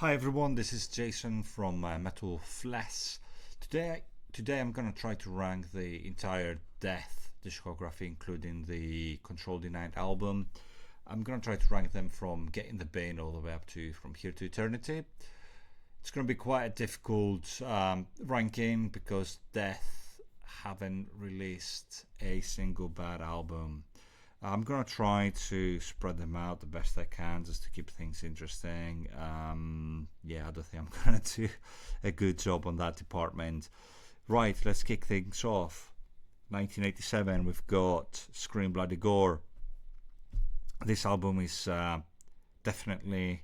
Hi everyone, this is Jason from Metal Flesh. Today I'm gonna try to rank the entire Death discography, including the Control Denied album. I'm gonna try to rank them from Get in the Bin all the way up to From Here to Eternity. It's gonna be quite a difficult ranking because Death haven't released a single bad album. I'm gonna try to spread them out the best I can just to keep things interesting. I don't think I'm gonna do a good job on that department. Right, let's kick things off. 1987, we've got Scream Bloody Gore. This album is definitely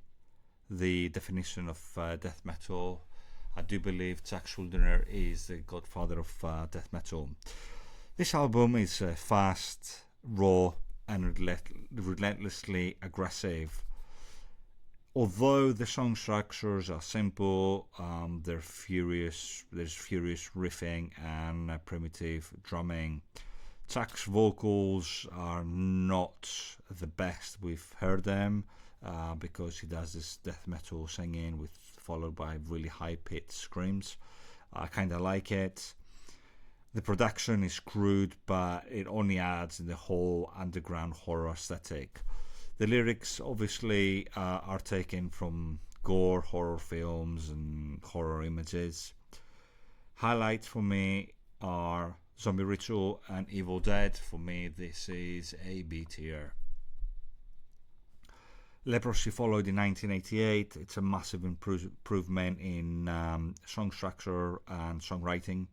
the definition of death metal. I do believe Zack Schuldiner is the godfather of death metal. This album is fast, raw, and relentlessly aggressive. Although the song structures are simple, they're furious. There's furious riffing and primitive drumming. Zack's vocals are not the best we've heard them because he does this death metal singing with followed by really high pitched screams. I kind of like it. The production is crude, but it only adds in the whole underground horror aesthetic. The lyrics obviously are taken from gore, horror films, and horror images. Highlights for me are Zombie Ritual and Evil Dead. For me, this is a B tier. Leprosy followed in 1988. It's a massive improvement in song structure and songwriting.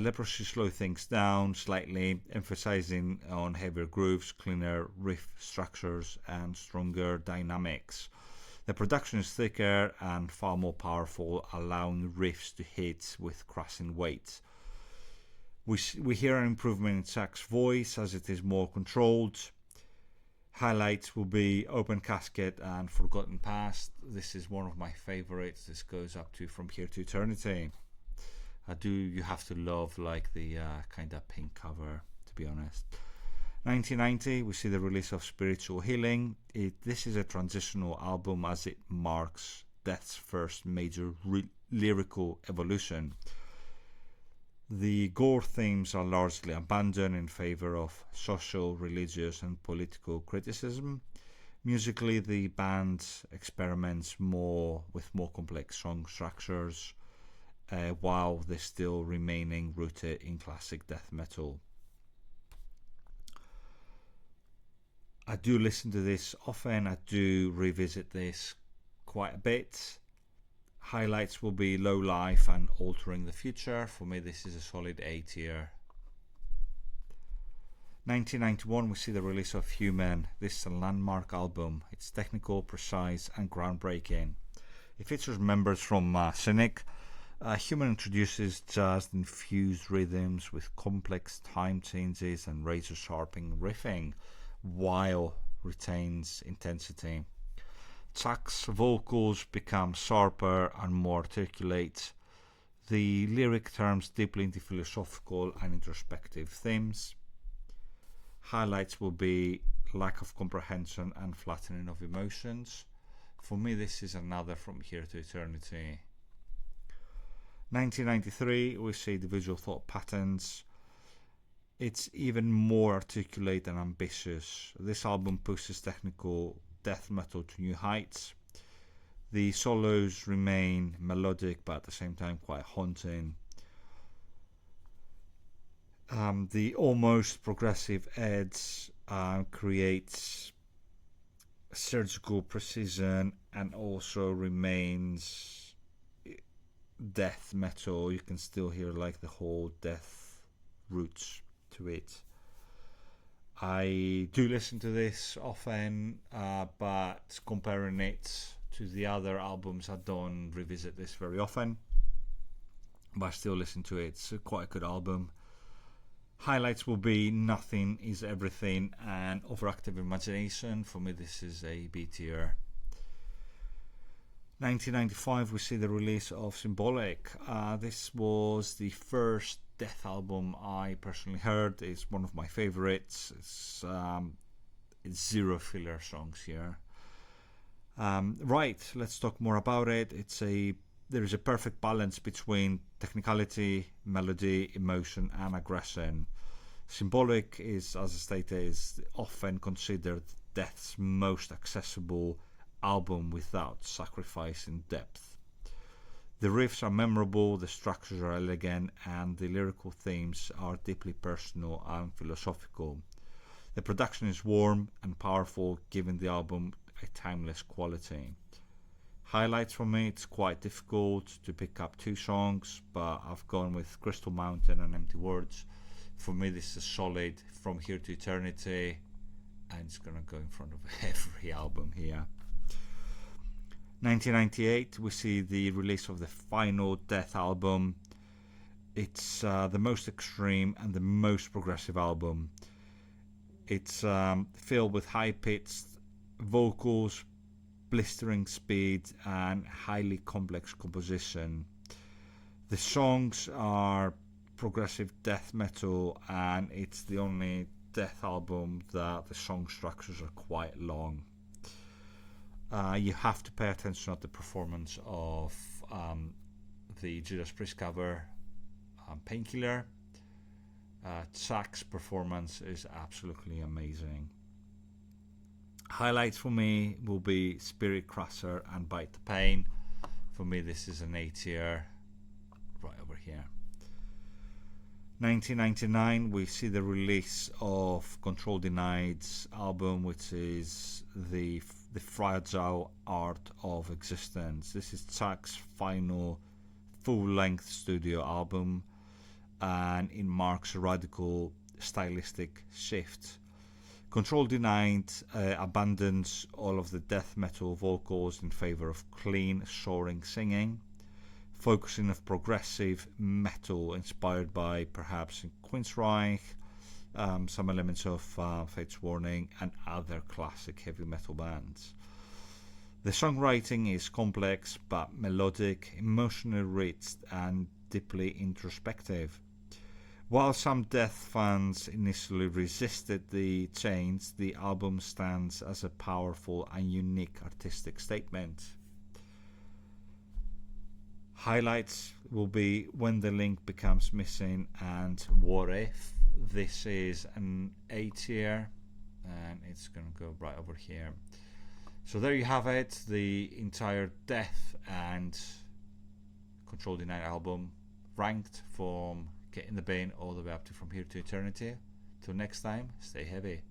Leprosy slowed things down slightly, emphasizing on heavier grooves, cleaner riff structures, and stronger dynamics. The production is thicker and far more powerful, allowing riffs to hit with crushing weight. We hear an improvement in Zack's voice as it is more controlled. Highlights will be Open Casket and Forgotten Past. This is one of my favorites. This goes up to From Here to Eternity. You have to love like the kind of pink cover, to be honest. 1990, we see the release of Spiritual Healing. This is a transitional album as it marks Death's first major lyrical evolution. The gore themes are largely abandoned in favor of social, religious, and political criticism. Musically, the band experiments with more complex song structures, while they're still remaining rooted in classic death metal. I do listen to this often. I do revisit this quite a bit. Highlights will be Low Life and Altering the Future. For me, this is a solid A tier. 1991, we see the release of Human. This is a landmark album. It's technical, precise, and groundbreaking. It features members from Cynic. Human introduces jazz-infused rhythms with complex time changes and razor-sharpening riffing, while retains intensity. Zack's vocals become sharper and more articulate. The lyric turns deeply into philosophical and introspective themes. Highlights will be lack of comprehension and flattening of emotions. For me, this is another From Here to Eternity. 1993, we see the Visual Thought Patterns. It's even more articulate and ambitious. This album pushes technical death metal to new heights. The solos remain melodic but at the same time quite haunting. The almost progressive edge creates surgical precision and also remains death metal. You can still hear like the whole death roots to it. I do listen to this often, but comparing it to the other albums, I don't revisit this very often, but I still listen to it. It's quite a good album. Highlights will be Nothing Is Everything and Overactive Imagination. For me, this is a B tier. 1995, we see the release of Symbolic. This was the first death album I personally heard. It's one of my favorites. It's zero filler songs here. Right, let's talk more about it. There is a perfect balance between technicality, melody, emotion, and aggression. Symbolic is, as I stated, is often considered Death's most accessible album without sacrificing depth. The riffs are memorable, the structures are elegant, and the lyrical themes are deeply personal and philosophical. The production is warm and powerful, giving the album a timeless quality. Highlights for me, it's quite difficult to pick up two songs, but I've gone with Crystal Mountain and Empty Words. For me, this is a solid From Here to Eternity, and it's gonna go in front of every album here. 1998, we see the release of the final Death album. It's the most extreme and the most progressive album. It's filled with high-pitched vocals, blistering speed, and highly complex composition. The songs are progressive death metal, and it's the only Death album that the song structures are quite long. You have to pay attention to the performance of the Judas Priest cover, Painkiller. Zach's performance is absolutely amazing. Highlights for me will be Spirit Crusher and Bite the Pain. For me, this is an A tier, right over here. 1999, we see the release of Control Denied's album, which is the Fragile Art of Existence. This is Zach's final full-length studio album, and it marks a radical stylistic shift. Control Denied abandons all of the death metal vocals in favor of clean, soaring singing, focusing on progressive metal inspired by perhaps Queensryche, some elements of Fates Warning, and other classic heavy metal bands. The songwriting is complex but melodic, emotionally rich, and deeply introspective. While some Death fans initially resisted the change, the album stands as a powerful and unique artistic statement. Highlights will be When the Link Becomes Missing and What If. This is an A tier, and it's gonna go right over here. So there you have it, the entire Death and Control Denied album, ranked from Get in the Bin all the way up to From Here to Eternity. Till next time, stay heavy.